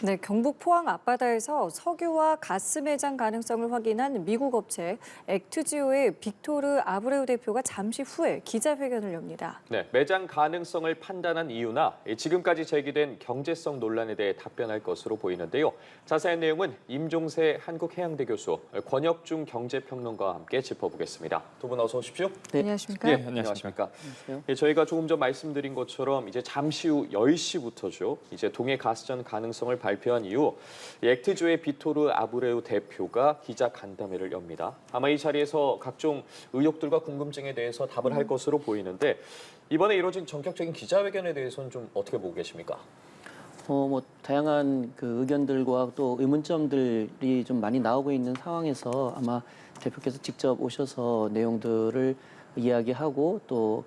네, 경북 포항 앞바다에서 석유와 가스 매장 가능성을 확인한 미국 업체 액트지오의 빅토르 아브레우 대표가 잠시 후에 기자회견을 엽니다. 네, 매장 가능성을 판단한 이유나 지금까지 제기된 경제성 논란에 대해 답변할 것으로 보이는데요. 자세한 내용은 임종세 한국해양대 교수, 권혁중 경제평론가와 함께 짚어보겠습니다. 두 분 어서 오십시오. 네. 안녕하십니까? 네, 안녕하십니까? 저희가 조금 전 말씀드린 것처럼 이제 잠시 후 10시부터죠. 이제 동해 가스전 가능성을 발표한 이후 액트조의 빅토르 아브레우 대표가 기자 간담회를 엽니다. 아마 이 자리에서 각종 의혹들과 궁금증에 대해서 답을 할 것으로 보이는데 이번에 이루어진 전격적인 기자회견에 대해서는 좀 어떻게 보고 계십니까? 다양한 그 의견들과 또 의문점들이 좀 많이 나오고 있는 상황에서 아마 대표께서 직접 오셔서 내용들을 이야기하고 또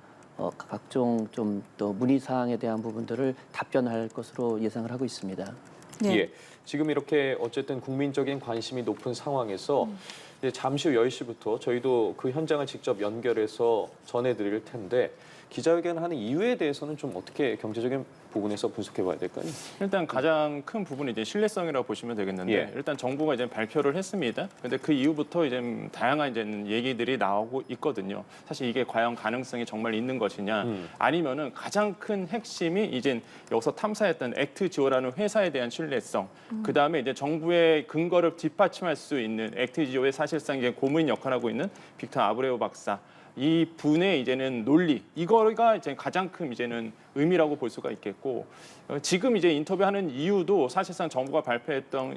각종 좀 또 문의 사항에 대한 부분들을 답변할 것으로 예상을 하고 있습니다. 네. 예, 지금 이렇게 어쨌든 국민적인 관심이 높은 상황에서 이제 잠시 후 10시부터 저희도 그 현장을 직접 연결해서 전해드릴 텐데 기자회견하는 이유에 대해서는 좀 어떻게 경제적인 부분에서 분석해 봐야 될까요? 일단 가장 큰 부분이 이제 신뢰성이라고 보시면 되겠는데 예. 일단 정부가 이제 발표를 했습니다. 근데 그 이후부터 이제 다양한 이제 얘기들이 나오고 있거든요. 사실 이게 과연 가능성이 정말 있는 것이냐 아니면은 가장 큰 핵심이 이제 여기서 탐사했던 액트지오라는 회사에 대한 신뢰성 그다음에 이제 정부의 근거를 뒷받침할 수 있는 액트지오의 사실상 이제 고문 역할을 하고 있는 빅터 아브레우 박사 이 분의 이제는 논리 이거가 이제 가장 큰 이제는 의미라고 볼 수가 있겠고 지금 이제 인터뷰하는 이유도 사실상 정부가 발표했던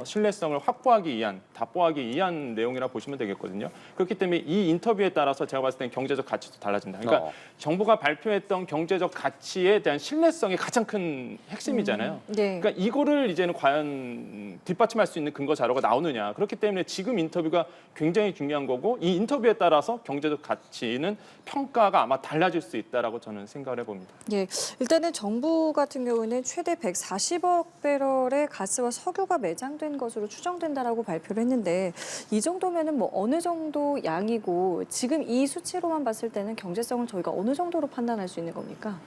신뢰성을 확보하기 위한 답보하기 위한 내용이라 보시면 되겠거든요. 그렇기 때문에 이 인터뷰에 따라서 제가 봤을 땐 경제적 가치도 달라진다. 그러니까 정부가 발표했던 경제적 가치에 대한 신뢰성이 가장 큰 핵심이잖아요. 네. 그러니까 이거를 이제는 과연 뒷받침할 수 있는 근거 자료가 나오느냐. 그렇기 때문에 지금 인터뷰가 굉장히 중요한 거고 이 인터뷰에 따라서 경제적 가치는 평가가 아마 달라질 수 있다라고 저는 생각을 해봅니다. 예, 일단은 정부 같은 경우는 최대 140억 배럴의 가스와 석유가 매장된 것으로 추정된다라고 발표를 했는데 이 정도면은 뭐 어느 정도 양이고 지금 이 수치로만 봤을 때는 경제성을 저희가 어느 정도로 판단할 수 있는 겁니까?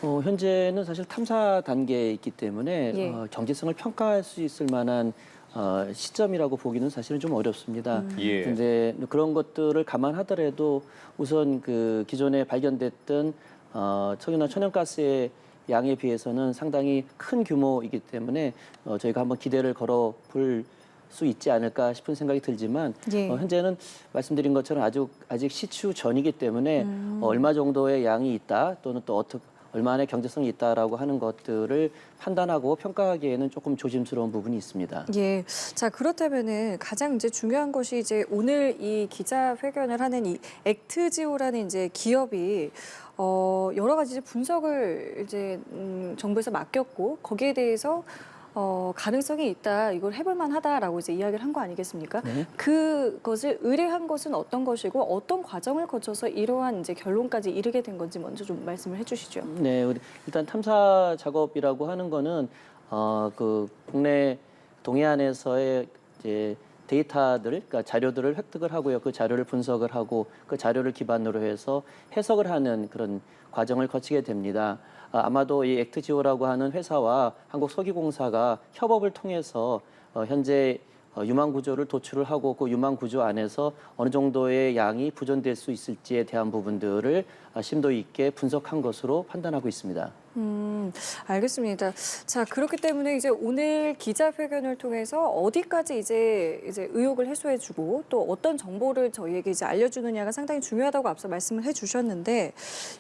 현재는 사실 탐사 단계에 있기 때문에 예. 경제성을 평가할 수 있을 만한 시점이라고 보기는 사실은 좀 어렵습니다. 예. 근데 그런 것들을 감안하더라도 우선 그 기존에 발견됐던 석유나 천연가스의 양에 비해서는 상당히 큰 규모이기 때문에 저희가 한번 기대를 걸어 볼 수 있지 않을까 싶은 생각이 들지만 예. 현재는 말씀드린 것처럼 아직 시추 전이기 때문에 얼마 정도의 양이 있다 또는 또 얼마나 경제성이 있다라고 하는 것들을 판단하고 평가하기에는 조금 조심스러운 부분이 있습니다. 예. 자, 그렇다면은 가장 이제 중요한 것이 이제 오늘 이 기자회견을 하는 이 액트지오라는 이제 기업이 여러 가지 이제 분석을 이제 정부에서 맡겼고 거기에 대해서 가능성이 있다, 이걸 해볼 만하다라고 이제 이야기를 한 거 아니겠습니까? 네. 그것을 의뢰한 것은 어떤 것이고 어떤 과정을 거쳐서 이러한 이제 결론까지 이르게 된 건지 먼저 좀 말씀을 해주시죠. 네, 일단 탐사 작업이라고 하는 거는 그 국내 동해안에서의 이제 데이터들, 그러니까 자료들을 획득을 하고요. 그 자료를 분석을 하고 그 자료를 기반으로 해서 해석을 하는 그런 과정을 거치게 됩니다. 아마도 이 액트지오라고 하는 회사와 한국석유공사가 협업을 통해서 현재 유망 구조를 도출을 하고 그 유망 구조 안에서 어느 정도의 양이 부존될 수 있을지에 대한 부분들을 심도 있게 분석한 것으로 판단하고 있습니다. 알겠습니다. 자, 그렇기 때문에 이제 오늘 기자회견을 통해서 어디까지 이제 의혹을 해소해주고 또 어떤 정보를 저희에게 이제 알려주느냐가 상당히 중요하다고 앞서 말씀을 해주셨는데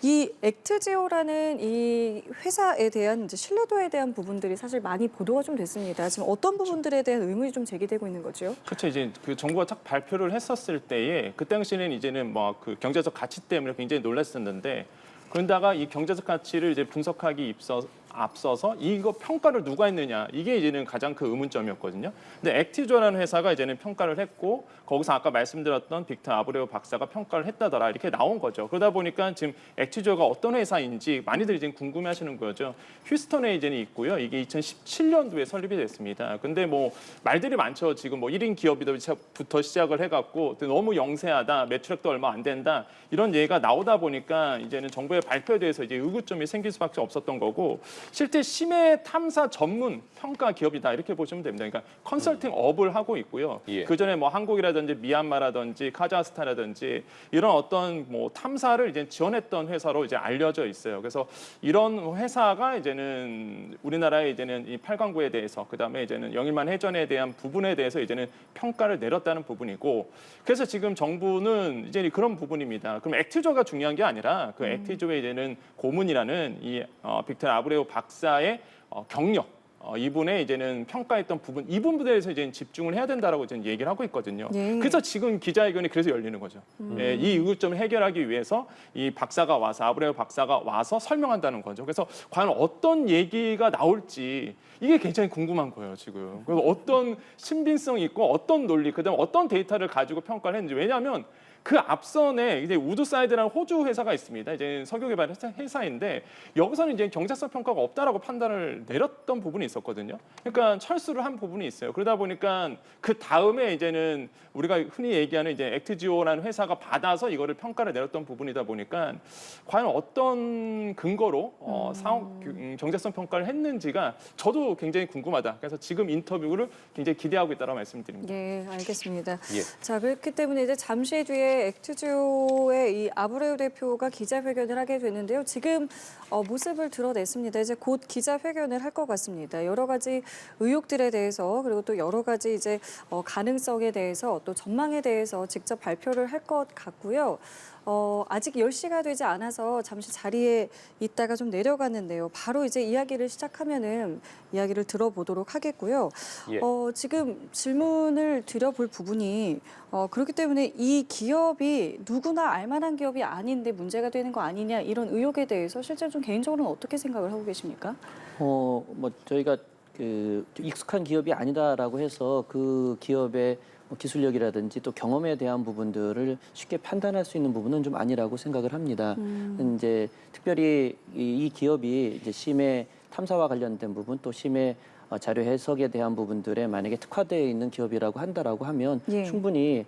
이 액트지오라는 이 회사에 대한 이제 신뢰도에 대한 부분들이 사실 많이 보도가 좀 됐습니다. 지금 어떤 부분들에 대한 의문이 좀 제기되고 있는 거죠? 그렇죠. 이제 그 정부가 딱 발표를 했었을 때에 그 당시에는 이제는 뭐 그 경제적 가치 때문에 굉장히 놀랐었는데 그런다가 이 경제적 가치를 이제 분석하기 앞서서 이거 평가를 누가 했느냐 이게 이제는 가장 큰 의문점이었거든요. 근데 액티조라는 회사가 이제는 평가를 했고 거기서 아까 말씀드렸던 빅터 아브레우 박사가 평가를 했다더라 이렇게 나온 거죠. 그러다 보니까 지금 액티조가 어떤 회사인지 많이들 이제 궁금해하시는 거죠. 휴스턴에 이제는 있고요. 이게 2017년도에 설립이 됐습니다. 근데 뭐 말들이 많죠. 지금 뭐 1인 기업부터 시작을 해갖고 너무 영세하다, 매출액도 얼마 안 된다 이런 얘기가 나오다 보니까 이제는 정부의 발표에 대해서 이제 의구점이 생길 수밖에 없었던 거고. 실제 심해 탐사 전문 평가 기업이다 이렇게 보시면 됩니다. 그러니까 컨설팅 업을 하고 있고요. 예. 그 전에 뭐 한국이라든지 미얀마라든지 카자흐스탄이라든지 이런 어떤 뭐 탐사를 이제 지원했던 회사로 이제 알려져 있어요. 그래서 이런 회사가 이제는 우리나라의 이제는 이 팔광구에 대해서 그다음에 이제는 영일만 해전에 대한 부분에 대해서 이제는 평가를 내렸다는 부분이고 그래서 지금 정부는 이제 그런 부분입니다. 그럼 액티조가 중요한 게 아니라 그 액티조의 이제는 고문이라는 이 빅터 아브레우 박사의 경력 이분의 이제는 평가했던 부분 이 부분에 대해서 이제 집중을 해야 된다라고 이제 얘기를 하고 있거든요. 예. 그래서 지금 기자회견이 그래서 열리는 거죠. 예, 이 의구점을 해결하기 위해서 이 박사가 와서 아브레우 박사가 와서 설명한다는 거죠. 그래서 과연 어떤 얘기가 나올지 이게 굉장히 궁금한 거예요 지금. 그래서 어떤 신빙성 있고 어떤 논리 그다음 어떤 데이터를 가지고 평가를 했는지 왜냐하면 그 앞선에 이제 우드사이드라는 호주 회사가 있습니다. 이제 석유 개발 회사인데 여기서는 이제 경제성 평가가 없다라고 판단을 내렸던 부분이 있었거든요. 그러니까 철수를 한 부분이 있어요. 그러다 보니까 그 다음에 이제는 우리가 흔히 얘기하는 이제 액트지오라는 회사가 받아서 이거를 평가를 내렸던 부분이다 보니까 과연 어떤 근거로 사업 경제성 평가를 했는지가 저도 굉장히 궁금하다. 그래서 지금 인터뷰를 굉장히 기대하고 있다고 말씀드립니다. 예, 알겠습니다. 예. 자, 그렇기 때문에 이제 잠시 뒤에 액트지오의 이 아브레우 대표가 기자회견을 하게 되는데요. 지금 모습을 드러냈습니다. 이제 곧 기자회견을 할 것 같습니다. 여러 가지 의혹들에 대해서 그리고 또 여러 가지 이제 가능성에 대해서 또 전망에 대해서 직접 발표를 할 것 같고요. 아직 10시가 되지 않아서 잠시 자리에 있다가 좀 내려갔는데요. 바로 이제 이야기를 시작하면은 이야기를 들어보도록 하겠고요. 예. 지금 질문을 드려볼 부분이 그렇기 때문에 이 기업이 누구나 알만한 기업이 아닌데 문제가 되는 거 아니냐 이런 의혹에 대해서 실제로 좀 개인적으로는 어떻게 생각을 하고 계십니까? 뭐 저희가 그 익숙한 기업이 아니다라고 해서 그 기업의 기술력이라든지 또 경험에 대한 부분들을 쉽게 판단할 수 있는 부분은 좀 아니라고 생각을 합니다. 이제 특별히 이 기업이 이제 심해 탐사와 관련된 부분 또 심해 자료 해석에 대한 부분들에 만약에 특화되어 있는 기업이라고 한다라고 하면 예. 충분히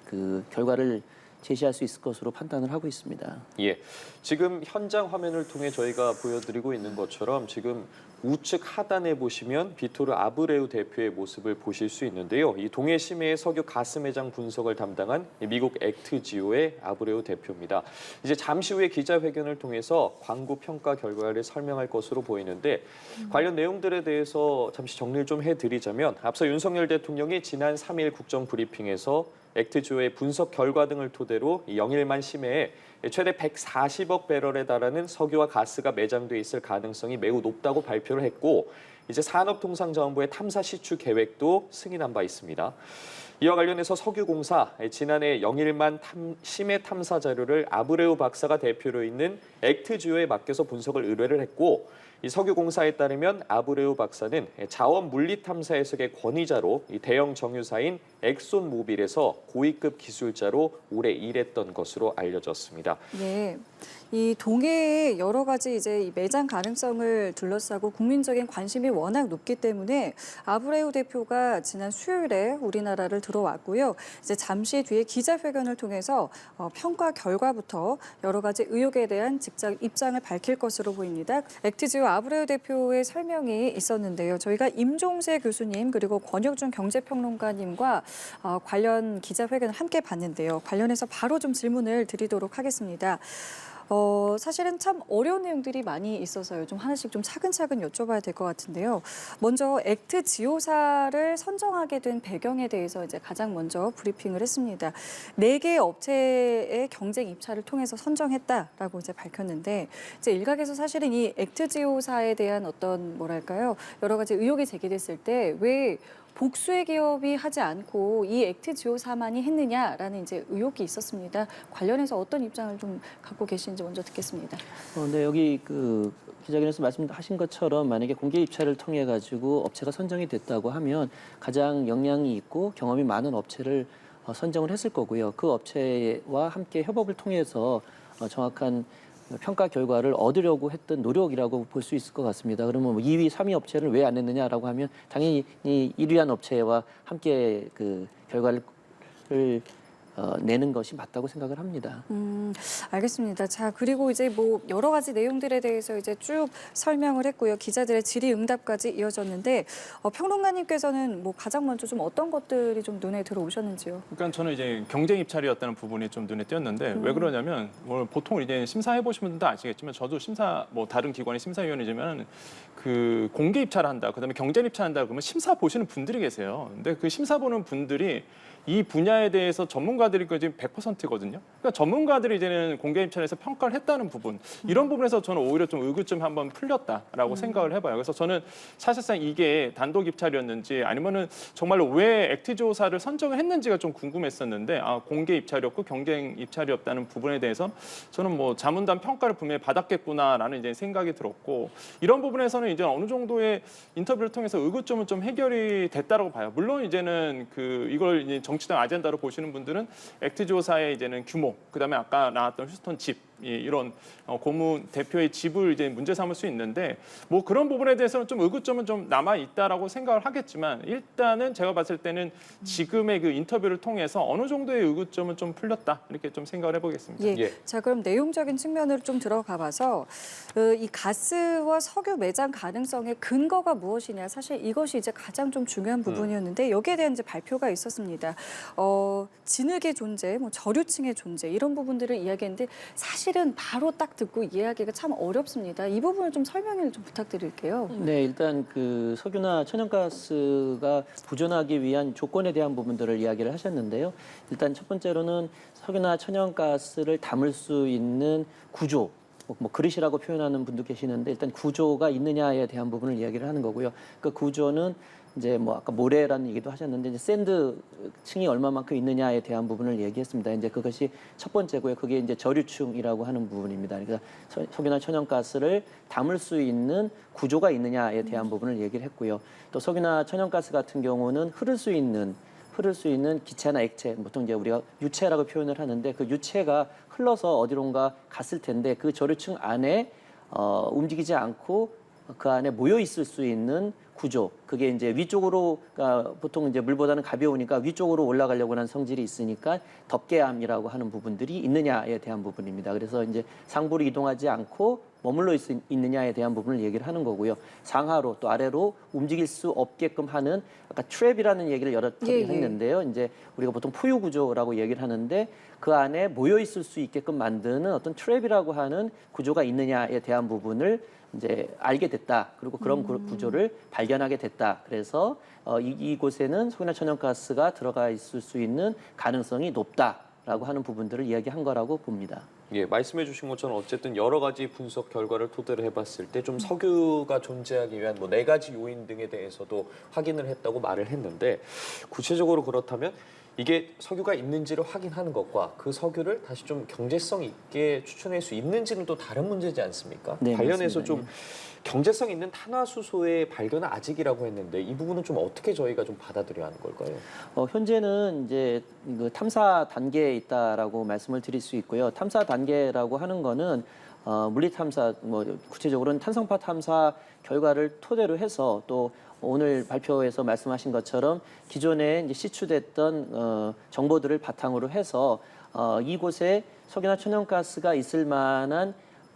그 결과를 제시할 수 있을 것으로 판단을 하고 있습니다. 예, 지금 현장 화면을 통해 저희가 보여드리고 있는 것처럼 지금 우측 하단에 보시면 비토르 아브레우 대표의 모습을 보실 수 있는데요. 이 동해 심해의 석유 가스 매장 분석을 담당한 미국 액트지오의 아브레우 대표입니다. 이제 잠시 후에 기자회견을 통해서 광고 평가 결과를 설명할 것으로 보이는데 관련 내용들에 대해서 잠시 정리를 좀 해드리자면 앞서 윤석열 대통령이 지난 3일 국정 브리핑에서 액트지오의 분석 결과 등을 토대로 이 영일만 심해에 최대 140억 배럴에 달하는 석유와 가스가 매장돼 있을 가능성이 매우 높다고 발표를 했고 이제 산업통상자원부의 탐사 시추 계획도 승인한 바 있습니다. 이와 관련해서 석유공사 지난해 영일만 심해 탐사 자료를 아브레우 박사가 대표로 있는 액트지오에 맡겨서 분석을 의뢰를 했고 이 석유공사에 따르면 아브레우 박사는 자원 물리 탐사 해석의 권위자로 이 대형 정유사인 엑손모빌에서 고위급 기술자로 오래 일했던 것으로 알려졌습니다. 네. 이 동해의 여러 가지 이제 이 매장 가능성을 둘러싸고 국민적인 관심이 워낙 높기 때문에 아브레우 대표가 지난 수요일에 우리나라를 들어왔고요. 이제 잠시 뒤에 기자회견을 통해서 평가 결과부터 여러 가지 의혹에 대한 직접 입장을 밝힐 것으로 보입니다. 액트지오 아브레우 대표의 설명이 있었는데요. 저희가 임종세 교수님 그리고 권혁준 경제평론가님과 관련 기자회견을 함께 봤는데요. 관련해서 바로 좀 질문을 드리도록 하겠습니다. 사실은 참 어려운 내용들이 많이 있어서요. 좀 하나씩 좀 차근차근 여쭤봐야 될 것 같은데요. 먼저 액트지오사를 선정하게 된 배경에 대해서 이제 가장 먼저 브리핑을 했습니다. 4개 업체의 경쟁 입찰을 통해서 선정했다라고 이제 밝혔는데 이제 일각에서 사실은 이 액트지오사에 대한 어떤 뭐랄까요? 여러 가지 의혹이 제기됐을 때 왜 복수의 기업이 하지 않고 이 액트지오사만이 했느냐라는 이제 의혹이 있었습니다. 관련해서 어떤 입장을 좀 갖고 계신지 먼저 듣겠습니다. 네, 여기 그 기자회견에서 말씀하신 것처럼 만약에 공개 입찰을 통해 가지고 업체가 선정이 됐다고 하면 가장 역량이 있고 경험이 많은 업체를 선정을 했을 거고요. 그 업체와 함께 협업을 통해서 정확한 평가 결과를 얻으려고 했던 노력이라고 볼 수 있을 것 같습니다. 그러면 2위, 3위 업체를 왜 안 냈느냐라고 하면 당연히 1위한 업체와 함께 그 결과를 내는 것이 맞다고 생각을 합니다. 알겠습니다. 자, 그리고 이제 뭐 여러 가지 내용들에 대해서 이제 쭉 설명을 했고요. 기자들의 질의응답까지 이어졌는데 평론가님께서는 뭐 가장 먼저 좀 어떤 것들이 좀 눈에 들어오셨는지요? 그러니까 저는 이제 경쟁 입찰이었다는 부분이 좀 눈에 띄었는데 왜 그러냐면 뭐 보통 이제 심사해 보신 분들도 아시겠지만 저도 심사 뭐 다른 기관의 심사위원이지만 그 공개 입찰한다, 그다음에 경쟁 입찰한다 그러면 심사 보시는 분들이 계세요. 근데 그 심사 보는 분들이 이 분야에 대해서 전문가들이 지금 100%거든요. 그러니까 전문가들이 이제는 공개 입찰에서 평가를 했다는 부분, 이런 부분에서 저는 오히려 좀 의구점 한번 풀렸다라고 생각을 해봐요. 그래서 저는 사실상 이게 단독 입찰이었는지 아니면은 정말로 왜 액티조사를 선정을 했는지가 좀 궁금했었는데 공개 입찰이었고 경쟁 입찰이었다는 부분에 대해서 저는 뭐 자문단 평가를 분명히 받았겠구나라는 이제 생각이 들었고, 이런 부분에서는 이제 어느 정도의 인터뷰를 통해서 의구점은 좀 해결이 됐다라고 봐요. 물론 이제는 이걸 이제 정치적 아젠다로 보시는 분들은 액티조사의 이제는 규모, 그다음에 아까 나왔던 휴스턴 집, 이런 고문 대표의 집을 이제 문제 삼을 수 있는데 뭐 그런 부분에 대해서는 좀 의구점은 좀 남아 있다라고 생각을 하겠지만 일단은 제가 봤을 때는 지금의 그 인터뷰를 통해서 어느 정도의 의구점은 좀 풀렸다 이렇게 좀 생각을 해보겠습니다. 예. 예. 자, 그럼 내용적인 측면으로 좀 들어가 봐서 이 가스와 석유 매장 가능성의 근거가 무엇이냐, 사실 이것이 이제 가장 좀 중요한 부분이었는데 여기에 대한 이제 발표가 있었습니다. 진흙의 존재, 뭐 저류층의 존재 이런 부분들을 이야기했는데 사실은 바로 딱 듣고 이해하기가 참 어렵습니다. 이 부분을 좀 설명을 좀 부탁드릴게요. 네, 일단 그 석유나 천연가스가 부존하기 위한 조건에 대한 부분들을 이야기를 하셨는데요. 일단 첫 번째로는 석유나 천연가스를 담을 수 있는 구조, 뭐 그릇이라고 표현하는 분도 계시는데 일단 구조가 있느냐에 대한 부분을 이야기를 하는 거고요. 그 구조는 이제 뭐 아까 모래라는 얘기도 하셨는데 이제 샌드층이 얼마만큼 있느냐에 대한 부분을 얘기했습니다. 이제 그것이 첫 번째고요. 그게 이제 저류층이라고 하는 부분입니다. 그러니까 석유나 천연가스를 담을 수 있는 구조가 있느냐에 대한 부분을 얘기를 했고요. 또 석유나 천연가스 같은 경우는 흐를 수 있는 기체나 액체, 보통 이제 우리가 유체라고 표현을 하는데 그 유체가 흘러서 어디론가 갔을 텐데 그 저류층 안에 움직이지 않고 그 안에 모여 있을 수 있는 구조, 그게 이제 위쪽으로, 그러니까 보통 이제 물보다는 가벼우니까 위쪽으로 올라가려고 하는 성질이 있으니까 덮개암이라고 하는 부분들이 있느냐에 대한 부분입니다. 그래서 이제 상부로 이동하지 않고 머물러 있느냐에 대한 부분을 얘기를 하는 거고요. 상하로 또 아래로 움직일 수 없게끔 하는 아까 트랩이라는 얘기를 여러 번 했는데요. 이제 우리가 보통 포유 구조라고 얘기를 하는데 그 안에 모여 있을 수 있게끔 만드는 어떤 트랩이라고 하는 구조가 있느냐에 대한 부분을 이제 알게 됐다. 그리고 그런 구조를 발견하게 됐다. 그래서 이곳에는 석유나 천연가스가 들어가 있을 수 있는 가능성이 높다라고 하는 부분들을 이야기한 거라고 봅니다. 예, 말씀해 주신 것처럼 어쨌든 여러 가지 분석 결과를 토대로 해봤을 때 좀 석유가 존재하기 위한 뭐 4가지 요인 등에 대해서도 확인을 했다고 말을 했는데 구체적으로 그렇다면 이게 석유가 있는지를 확인하는 것과 그 석유를 다시 좀 경제성 있게 추출할 수 있는지는 또 다른 문제지 않습니까? 네, 관련해서 맞습니다. 좀 경제성 있는 탄화수소의 발견은 아직이라고 했는데 이 부분은 좀 어떻게 저희가 좀 받아들여야 하는 걸까요? 현재는 이제 그 탐사 단계에 있다라고 말씀을 드릴 수 있고요. 탐사 단계라고 하는 거는 물리 탐사, 뭐 구체적으로는 탄성파 탐사 결과를 토대로 해서 또 오늘 발표에서 말씀하신 것처럼 기존에 이제 시추됐던 정보들을 바탕으로 해서 이곳에 석유나 천연가스가 있을 만한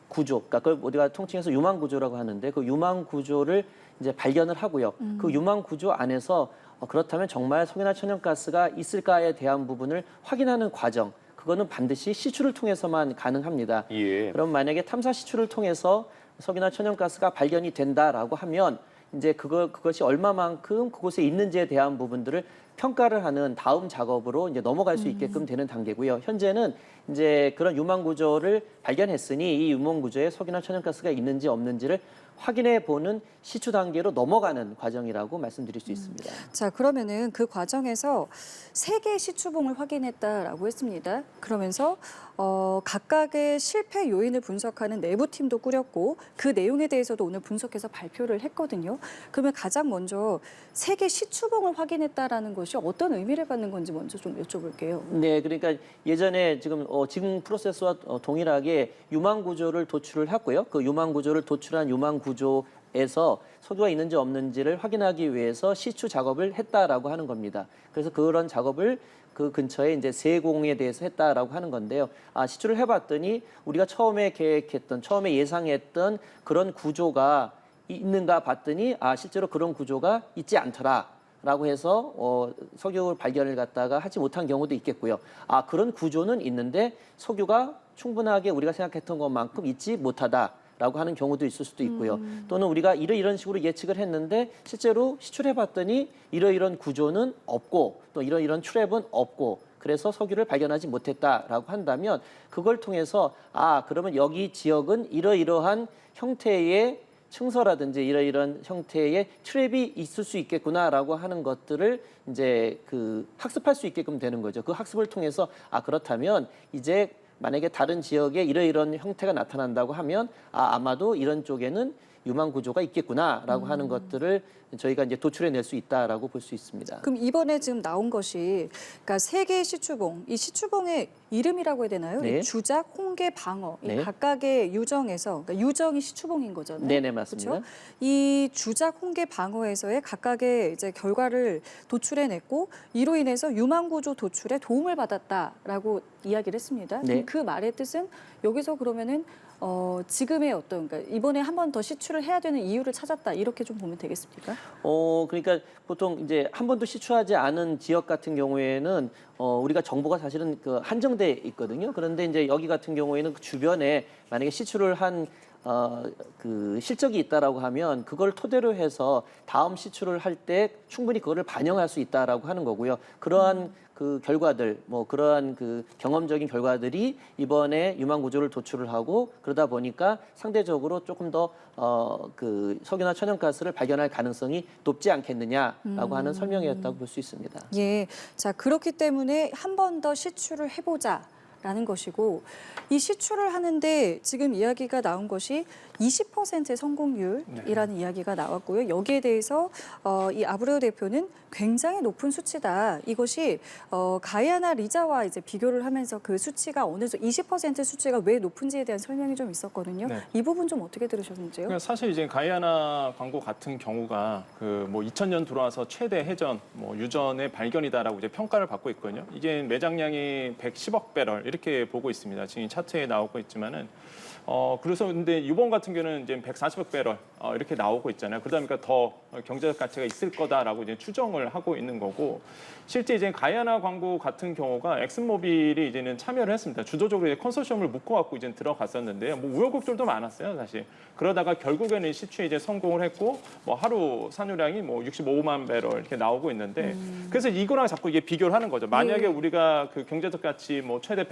구조, 그러니까 그걸 우리가 통칭해서 유망 구조라고 하는데 그 유망 구조를 이제 발견을 하고요. 그 유망 구조 안에서 그렇다면 정말 석유나 천연가스가 있을까에 대한 부분을 확인하는 과정, 그거는 반드시 시추를 통해서만 가능합니다. 예. 그럼 만약에 탐사 시추를 통해서 석유나 천연가스가 발견이 된다라고 하면 이제 그것이 얼마만큼 그곳에 있는지에 대한 부분들을 평가를 하는 다음 작업으로 이제 넘어갈 수 있게끔 되는 단계고요. 현재는 이제 그런 유망 구조를 발견했으니 이 유망 구조에 석유나 천연가스가 있는지 없는지를 확인해 보는 시추 단계로 넘어가는 과정이라고 말씀드릴 수 있습니다. 자, 그러면은 그 과정에서 3개의 시추봉을 확인했다라고 했습니다. 그러면서 각각의 실패 요인을 분석하는 내부팀도 꾸렸고 그 내용에 대해서도 오늘 분석해서 발표를 했거든요. 그러면 가장 먼저 3개 시추봉을 확인했다라는 것이 어떤 의미를 갖는 건지 먼저 좀 여쭤볼게요. 네, 그러니까 예전에 지금 프로세스와 동일하게 유망 구조를 도출을 했고요. 그 유망 구조를 도출한 유망 구조 에서 석유가 있는지 없는지를 확인하기 위해서 시추 작업을 했다라고 하는 겁니다. 그래서 그런 작업을 그 근처에 이제 세공에 대해서 했다라고 하는 건데요. 시추를 해봤더니 우리가 처음에 계획했던, 처음에 예상했던 그런 구조가 있는가 봤더니 실제로 그런 구조가 있지 않더라라고 해서 석유 발견을 갖다가 하지 못한 경우도 있겠고요. 그런 구조는 있는데 석유가 충분하게 우리가 생각했던 것만큼 있지 못하다라고 하는 경우도 있을 수도 있고요. 또는 우리가 이런 식으로 예측을 했는데 실제로 시출해봤더니 이런 구조는 없고 또 이런 트랩은 없고 그래서 석유를 발견하지 못했다라고 한다면 그걸 통해서 그러면 여기 지역은 이러이러한 형태의 층서라든지 이런 형태의 트랩이 있을 수 있겠구나라고 하는 것들을 이제 학습할 수 있게끔 되는 거죠. 그 학습을 통해서 그렇다면 이제 만약에 다른 지역에 이런 형태가 나타난다고 하면 아마도 이런 쪽에는 유망 구조가 있겠구나라고 하는 것들을 저희가 이제 도출해낼 수 있다라고 볼 수 있습니다. 그럼 이번에 지금 나온 것이 그러니까 세 개의 시추봉, 이 시추봉의 이름이라고 해야 되나요? 네. 이 주작, 홍계, 방어, 이 네. 각각의 유정에서 그러니까 유정이 시추봉인 거잖아요. 네네 맞습니다. 그렇죠? 이 주작, 홍계, 방어에서의 각각의 이제 결과를 도출해냈고 이로 인해서 유망 구조 도출에 도움을 받았다라고 이야기를 했습니다. 네. 그 말의 뜻은 여기서 그러면은 지금의 그러니까 이번에 한 번 더 시추를 해야 되는 이유를 찾았다 이렇게 좀 보면 되겠습니까? 그러니까 보통 이제 한 번도 시추하지 않은 지역 같은 경우에는 우리가 정보가 사실은 한정돼 있거든요. 그런데 이제 여기 같은 경우에는 그 주변에 만약에 시추를 한 실적이 있다라고 하면 그걸 토대로 해서 다음 시추를 할 때 충분히 그거를 반영할 수 있다라고 하는 거고요. 그러한 그 결과들, 그러한 경험적인 결과들이 이번에 유망 구조를 도출을 하고 그러다 보니까 상대적으로 조금 더 석유나 천연가스를 발견할 가능성이 높지 않겠느냐라고 하는 설명이었다고 볼 수 있습니다. 예, 자 그렇기 때문에 한 번 더 시추를 해보자라는 것이고 이 시추를 하는데 지금 이야기가 나온 것이 20%의 성공률이라는 이야기가 나왔고요. 여기에 대해서 이 아브레우 대표는 굉장히 높은 수치다. 이것이 가이아나 리자와 이제 비교를 하면서 그 수치가 어느 정도 20% 수치가 왜 높은지에 대한 설명이 좀 있었거든요. 네. 이 부분 좀 어떻게 들으셨는지요? 그러니까 사실 이제 가이아나 광고 같은 경우가 2000년 들어와서 최대 해전, 유전의 발견이다라고 이제 평가를 받고 있거든요. 이게 매장량이 110억 배럴 이렇게 보고 있습니다. 지금 이 차트에 나오고 있지만은. 그래서 근데 이번 같은 경우는 이제 140억 배럴 이렇게 나오고 있잖아요. 그러다 보니까 더 경제적 가치가 있을 거다라고 이제 추정을 하고 있는 거고 실제 이제 가이아나 광고 같은 경우가 엑슨모빌이 이제는 참여를 했습니다. 주도적으로 이제 컨소시엄을 묶어갖고 이제 들어갔었는데요. 우여곡절도 많았어요, 사실. 그러다가 결국에는 시추에 이제 성공을 했고 하루 산유량이 65만 배럴 이렇게 나오고 있는데 그래서 이거랑 자꾸 이게 비교를 하는 거죠. 만약에 우리가 그 경제적 가치 최대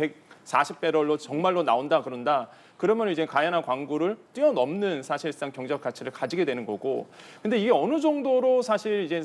140배럴로 정말로 나온다 그런다. 그러면 이제 가이아나 광구를 뛰어넘는 사실상 경제적 가치를 가지게 되는 거고. 근데 이게 어느 정도로 사실 이제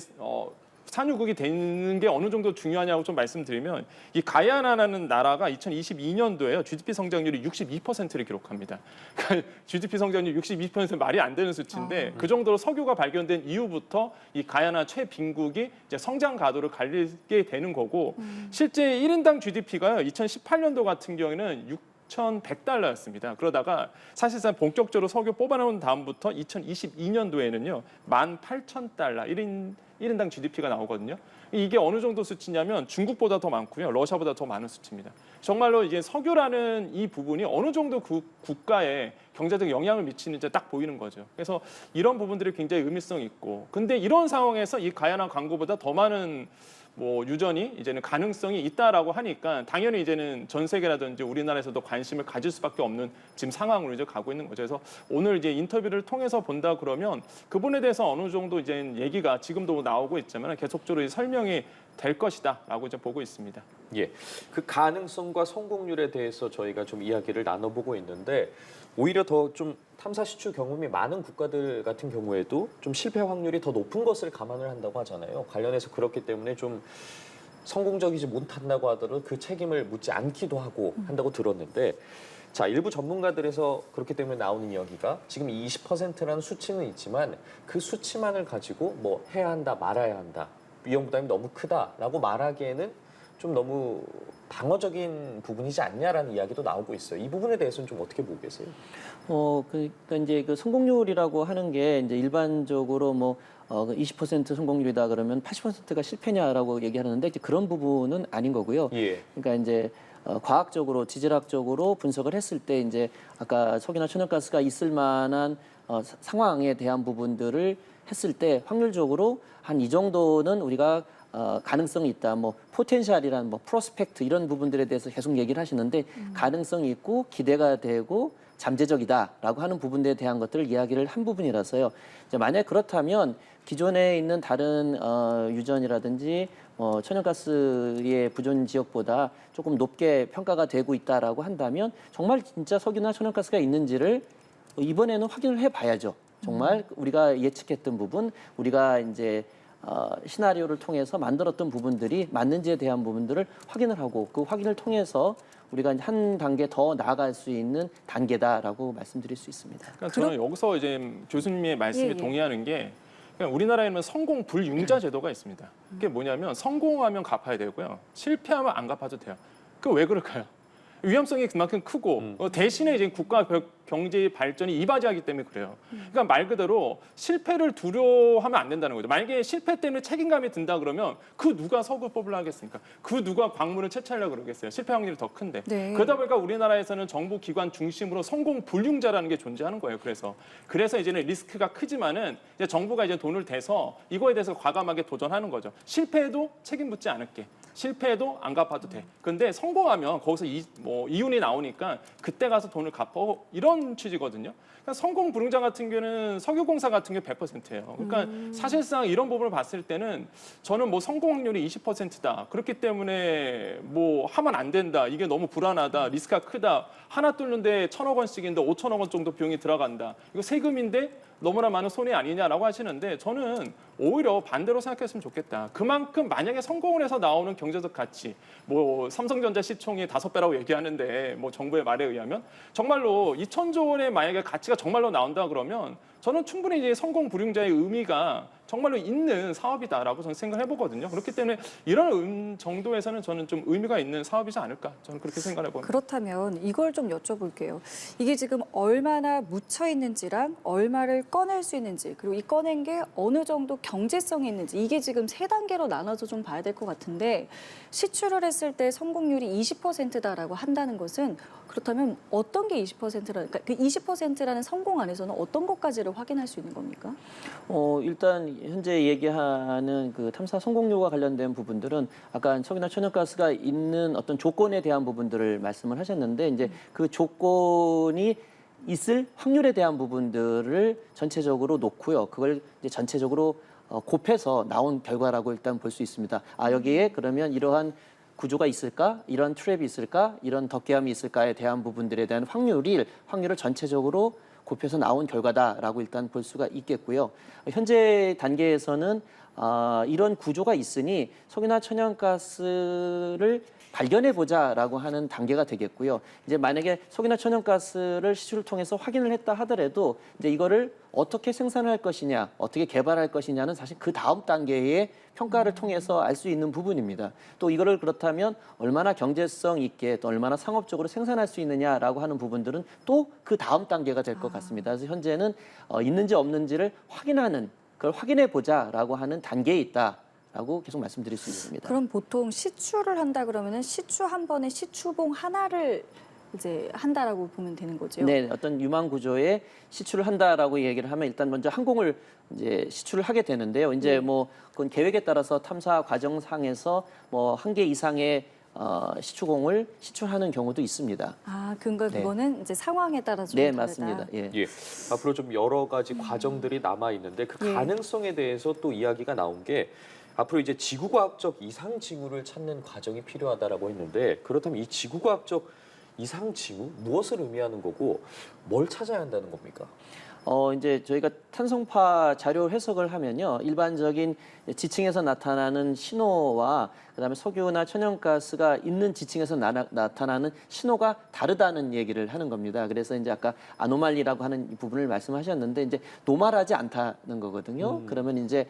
산유국이 되는 게 어느 정도 중요하냐고 좀 말씀드리면 이 가이아나라는 나라가 2022년도에요. GDP 성장률이 62%를 기록합니다. 그러니까 GDP 성장률 62%는 말이 안 되는 수치인데 그 정도로 석유가 발견된 이후부터 이 가이아나 최빈국이 이제 성장 가도를 갈리게 되는 거고 실제 1인당 GDP가요. 2018년도 같은 경우에는 6,100달러였습니다. 그러다가 사실상 본격적으로 석유 뽑아놓은 다음부터 2022년도에는요. 18,000달러 1인당 GDP가 나오거든요. 이게 어느 정도 수치냐면 중국보다 더 많고요. 러시아보다 더 많은 수치입니다. 정말로 이제 석유라는 이 부분이 어느 정도 그 국가에 경제적 영향을 미치는지 딱 보이는 거죠. 그래서 이런 부분들이 굉장히 의미성이 있고 근데 이런 상황에서 이 가이아나 광고보다 더 많은 유전이 이제는 가능성이 있다라고 하니까 당연히 이제는 전 세계라든지 우리나라에서도 관심을 가질 수밖에 없는 지금 상황으로 이제 가고 있는 거죠. 그래서 오늘 이제 인터뷰를 통해서 본다 그러면 그분에 대해서 어느 정도 이제 얘기가 지금도 나오고 있지만 계속적으로 설명이 될 것이다라고 이제 보고 있습니다. 예, 그 가능성과 성공률에 대해서 저희가 좀 이야기를 나눠보고 있는데 오히려 더 좀 탐사 시추 경험이 많은 국가들 같은 경우에도 좀 실패 확률이 더 높은 것을 감안을 한다고 하잖아요. 관련해서 그렇기 때문에 좀 성공적이지 못한다고 하더라도 그 책임을 묻지 않기도 하고 한다고 들었는데 자, 일부 전문가들에서 그렇기 때문에 나오는 이야기가 지금 20%라는 수치는 있지만 그 수치만을 가지고 해야 한다 말아야 한다 위험 부담이 너무 크다라고 말하기에는 좀 너무 방어적인 부분이지 않냐라는 이야기도 나오고 있어요. 이 부분에 대해서는 좀 어떻게 보고 계세요? 그러니까 이제 그 성공률이라고 하는 게 이제 일반적으로 20% 성공률이다 그러면 80%가 실패냐라고 얘기하는데 이제 그런 부분은 아닌 거고요. 예. 그러니까 이제 과학적으로 지질학적으로 분석을 했을 때 이제 아까 석유나 천연가스가 있을 만한 상황에 대한 부분들을 했을 때 확률적으로 한 이 정도는 우리가 가능성이 있다. 포텐셜이란 프로스펙트 이런 부분들에 대해서 계속 얘기를 하시는데 가능성이 있고 기대가 되고 잠재적이다라고 하는 부분에 대한 것들을 이야기를 한 부분이라서요. 이제 만약 그렇다면 기존에 있는 다른 유전이라든지 천연가스의 부존 지역보다 조금 높게 평가가 되고 있다라고 한다면 정말 진짜 석유나 천연가스가 있는지를 이번에는 확인을 해봐야죠. 정말 우리가 예측했던 부분, 우리가 이제 시나리오를 통해서 만들었던 부분들이 맞는지에 대한 부분들을 확인을 하고 그 확인을 통해서 우리가 한 단계 더 나아갈 수 있는 단계다라고 말씀드릴 수 있습니다. 그러니까 저는 여기서 이제 교수님의 말씀에 예. 동의하는 게 그냥 우리나라에는 성공 불융자 제도가 있습니다. 그게 뭐냐면 성공하면 갚아야 되고요. 실패하면 안 갚아도 돼요. 그 왜 그럴까요? 위험성이 그만큼 크고 대신에 이제 국가 경제 발전이 이바지하기 때문에 그래요. 그러니까 말 그대로 실패를 두려워하면 안 된다는 거죠. 만약에 실패 때문에 책임감이 든다 그러면 그 누가 석유 뽑으려 하겠습니까? 그 누가 광물을 채취하려고 그러겠어요. 실패 확률이 더 큰데. 네. 그러다 보니까 우리나라에서는 정부 기관 중심으로 성공 불융자라는 게 존재하는 거예요. 그래서 이제는 리스크가 크지만은 이제 정부가 이제 돈을 대서 이거에 대해서 과감하게 도전하는 거죠. 실패해도 책임 묻지 않을게. 실패해도 안 갚아도 돼. 근데 성공하면 거기서 이윤이 나오니까 그때 가서 돈을 갚어 이런 취지거든요. 그러니까 성공 불응자 같은 경우는 석유공사 같은 경우 100%예요. 그러니까 사실상 이런 부분을 봤을 때는 저는 성공 확률이 20%다. 그렇기 때문에 하면 안 된다. 이게 너무 불안하다. 리스크가 크다. 하나 뚫는데 1,000억 원씩인데 5천억 원 정도 비용이 들어간다. 이거 세금인데 너무나 많은 손해 아니냐라고 하시는데 저는 오히려 반대로 생각했으면 좋겠다. 그만큼 만약에 성공을 해서 나오는 경제적 가치, 삼성전자 시총이 5배라고 얘기하는데 정부의 말에 의하면 정말로 2,000조 원의 만약에 가치가 정말로 나온다 그러면 저는 충분히 이제 성공 불융자의 의미가 정말로 있는 사업이다라고 저는 생각을 해보거든요. 그렇기 때문에 이런 정도에서는 저는 좀 의미가 있는 사업이지 않을까 저는 그렇게 생각을 해봅니다. 그렇다면 이걸 좀 여쭤볼게요. 이게 지금 얼마나 묻혀 있는지랑 얼마를 꺼낼 수 있는지 그리고 이 꺼낸 게 어느 정도 경제성이 있는지 이게 지금 세 단계로 나눠서 좀 봐야 될 것 같은데 시추를 했을 때 성공률이 20%다라고 한다는 것은 그렇다면 어떤 게 20%라는 그러니까 그 20%라는 성공 안에서는 어떤 것까지를 확인할 수 있는 겁니까? 일단 현재 얘기하는 그 탐사 성공률과 관련된 부분들은 아까 석유나 천연가스가 있는 어떤 조건에 대한 부분들을 말씀을 하셨는데 이제 그 조건이 있을 확률에 대한 부분들을 전체적으로 놓고요. 그걸 이제 전체적으로 곱해서 나온 결과라고 일단 볼 수 있습니다. 여기에 그러면 이러한 구조가 있을까? 이런 트랩이 있을까? 이런 덕개함이 있을까에 대한 부분들에 대한 확률을 전체적으로 곱해서 나온 결과다라고 일단 볼 수가 있겠고요. 현재 단계에서는 이런 구조가 있으니 석유나 천연가스를 발견해 보자라고 하는 단계가 되겠고요. 이제 만약에 석유나 천연가스를 시추를 통해서 확인을 했다 하더라도 이제 이거를 어떻게 생산할 것이냐, 어떻게 개발할 것이냐는 사실 그 다음 단계의 평가를 통해서 알 수 있는 부분입니다. 또 이거를 그렇다면 얼마나 경제성 있게 또 얼마나 상업적으로 생산할 수 있느냐라고 하는 부분들은 또 그 다음 단계가 될 것 같습니다. 그래서 현재는 있는지 없는지를 확인하는 그걸 확인해 보자라고 하는 단계에 있다라고 계속 말씀드릴 수 있습니다. 그럼 보통 시추를 한다 그러면은 시추 한 번에 시추봉 하나를 이제 한다라고 보면 되는 거죠. 네, 어떤 유망 구조에 시추를 한다라고 얘기를 하면 일단 먼저 항공을 이제 시추를 하게 되는데요. 이제 그건 계획에 따라서 탐사 과정상에서 1개 이상의 시추공을 시추하는 경우도 있습니다. 그러니까 네. 그거는 이제 상황에 따라서 네, 다르다. 맞습니다. 예. 예. 앞으로 좀 여러 가지 과정들이 남아 있는데 그 예. 가능성에 대해서 또 이야기가 나온 게 앞으로 이제 지구과학적 이상 징후를 찾는 과정이 필요하다라고 했는데 그렇다면 이 지구과학적 이상 징후 무엇을 의미하는 거고 뭘 찾아야 한다는 겁니까? 이제 저희가 탄성파 자료 해석을 하면요. 일반적인 지층에서 나타나는 신호와 그다음에 석유나 천연가스가 있는 지층에서 나타나는 신호가 다르다는 얘기를 하는 겁니다. 그래서 이제 아까 아노말리라고 하는 이 부분을 말씀하셨는데 이제 노멀하지 않다는 거거든요. 그러면 이제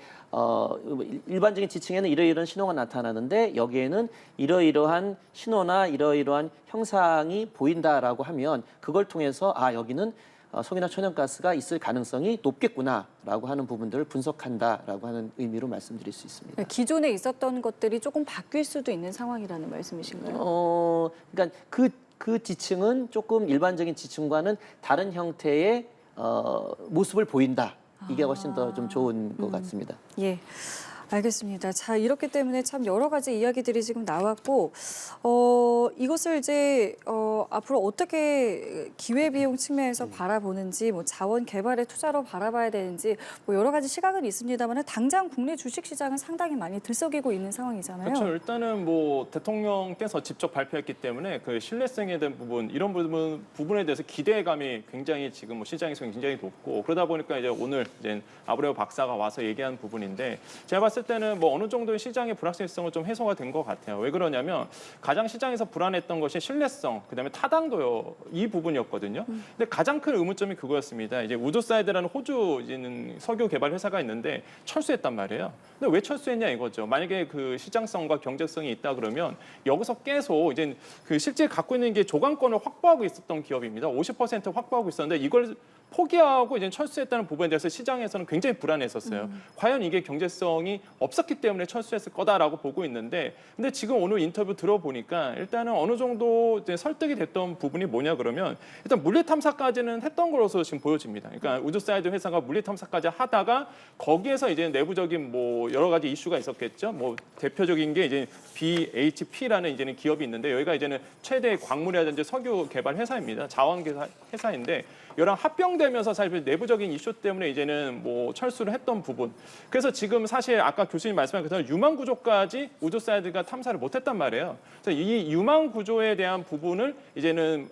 일반적인 지층에는 이러이러한 신호가 나타나는데 여기에는 이러이러한 신호나 이러이러한 형상이 보인다라고 하면 그걸 통해서 아 여기는 석유나 천연가스가 있을 가능성이 높겠구나라고 하는 부분들을 분석한다라고 하는 의미로 말씀드릴 수 있습니다. 기존에 있었던 것들이 조금 바뀔 수도 있는 상황이라는 말씀이신가요? 그러니까 그 지층은 조금 일반적인 지층과는 다른 형태의 모습을 보인다. 이게 훨씬 더 좀 좋은 것 같습니다. 예. 알겠습니다. 자, 이렇기 때문에 참 여러 가지 이야기들이 지금 나왔고, 이것을 이제, 앞으로 어떻게 기회비용 측면에서 바라보는지, 뭐 자원 개발의 투자로 바라봐야 되는지, 뭐 여러 가지 시각은 있습니다만, 당장 국내 주식시장은 상당히 많이 들썩이고 있는 상황이잖아요. 그렇죠. 일단은 뭐 대통령께서 직접 발표했기 때문에 그 신뢰성에 대한 부분, 이런 부분에 대해서 기대감이 굉장히 지금 뭐 시장에서 굉장히 높고 그러다 보니까 이제 오늘 이제 아브레우 박사가 와서 얘기한 부분인데 제가 봤을 때는 뭐 어느 정도의 시장의 불확실성은 좀 해소가 된 것 같아요. 왜 그러냐면 가장 시장에서 불안했던 것이 신뢰성, 그다음에 타당도요 이 부분이었거든요. 근데 가장 큰 의문점이 그거였습니다. 이제 우드사이드라는 호주 석유 개발 회사가 있는데 철수했단 말이에요. 근데 왜 철수했냐 이거죠. 만약에 그 시장성과 경제성이 있다 그러면 여기서 계속 이제 그 실제 갖고 있는 게 조강권을 확보하고 있었던 기업입니다. 50% 확보하고 있었는데 이걸 포기하고 이제 철수했다는 부분에 대해서 시장에서는 굉장히 불안했었어요. 과연 이게 경제성이 없었기 때문에 철수했을 거다라고 보고 있는데, 근데 지금 오늘 인터뷰 들어보니까 일단은 어느 정도 이제 설득이 됐던 부분이 뭐냐 그러면 일단 물리 탐사까지는 했던 거로서 지금 보여집니다. 그러니까 우드사이드 회사가 물리 탐사까지 하다가 거기에서 이제 내부적인 뭐 여러 가지 이슈가 있었겠죠. 뭐 대표적인 게 이제 BHP라는 이제는 기업이 있는데 여기가 이제는 최대 광물이라든지 석유 개발 회사입니다. 자원 개발 회사인데 이랑 합병되면서 사실 내부적인 이슈 때문에 이제는 뭐 철수를 했던 부분. 그래서 지금 사실 아까 교수님 말씀하신 것처럼 유망 구조까지 우드사이드가 탐사를 못했단 말이에요. 그래서 이 유망 구조에 대한 부분을 이제는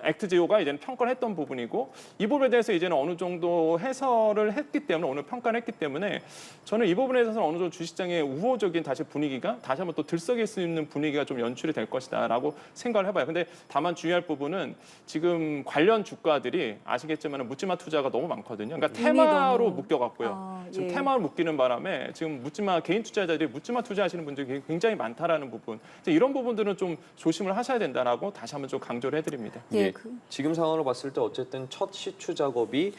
액트지오가 이제는 평가를 했던 부분이고 이 부분에 대해서 이제는 어느 정도 해설을 했기 때문에 오늘 평가를 했기 때문에 저는 이 부분에 대해서는 어느 정도 주식장의 우호적인 다시 분위기가 다시 한번 또 들썩일 수 있는 분위기가 좀 연출이 될 것이다라고 생각을 해봐요. 근데 다만 주의할 부분은 지금 관련 주가들이 아시겠지만 묻지마 투자가 너무 많거든요. 그러니까 테마로 묶여갖고요. 지금 예. 테마로 묶이는 바람에 지금 묻지마 개인 투자자들이 묻지마 투자하시는 분들이 굉장히 많다라는 부분. 이런 부분들은 좀 조심을 하셔야 된다라고 다시 한번 좀 강조를 해드립니다. 예, 예, 지금 상황으로 봤을 때 어쨌든 첫 시추 작업이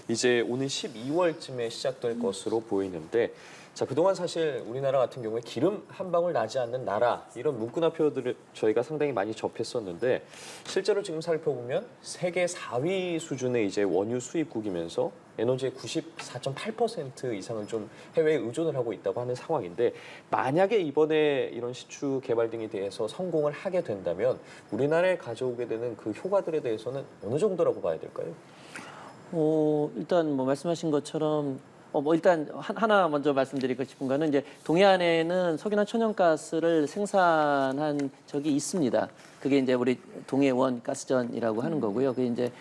이제 오는 12월쯤에 시작될 것으로 보이는데 자, 그동안 사실 우리나라 같은 경우에 기름 한 방울 나지 않는 나라 이런 문구나 표어들을 저희가 상당히 많이 접했었는데 실제로 지금 살펴보면 세계 4위 수준의 이제 원유 수입국이면서 에너지의 94.8% 이상을 좀 해외에 의존을 하고 있다고 하는 상황인데 만약에 이번에 이런 시추 개발 등에 대해서 성공을 하게 된다면 우리나라에 가져오게 되는 그 효과들에 대해서는 어느 정도라고 봐야 될까요? 일단 뭐 말씀하신 것처럼 일단 하나 먼저 말씀드리고 싶은 거는 이제 동해안에는 석유나 천연가스를 생산한 적이 있습니다. 그게 이제 우리 동해원 가스전이라고 하는 거고요. 그게 이제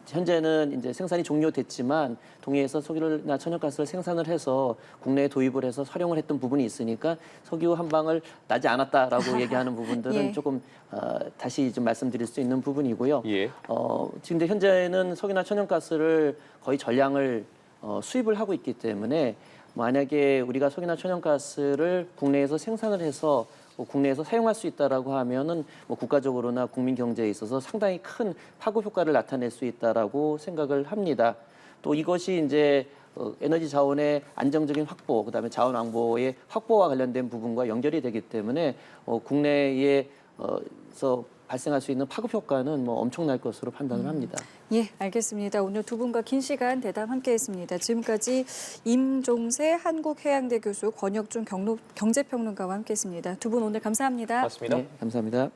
현재는 이제 생산이 종료됐지만 동해에서 석유나 천연가스를 생산을 해서 국내에 도입을 해서 활용을 했던 부분이 있으니까 석유 한 방울 나지 않았다라고 얘기하는 부분들은 예. 조금 다시 좀 말씀드릴 수 있는 부분이고요. 예. 지금 현재는 석유나 천연가스를 거의 전량을 수입을 하고 있기 때문에 만약에 우리가 석유나 천연가스를 국내에서 생산을 해서 국내에서 사용할 수 있다라고 하면은 뭐 국가적으로나 국민 경제에 있어서 상당히 큰 파급 효과를 나타낼 수 있다라고 생각을 합니다. 또 이것이 이제 에너지 자원의 안정적인 확보, 그다음에 자원 왕보의 확보와 관련된 부분과 연결이 되기 때문에 국내에서 발생할 수 있는 파급 효과는 뭐 엄청날 것으로 판단을 합니다. 예, 알겠습니다. 오늘 두 분과 긴 시간 대담 함께했습니다. 지금까지 임종세 한국해양대 교수, 권혁준 경제평론가와 함께했습니다. 두 분 오늘 감사합니다. 맞습니다. 네, 감사합니다.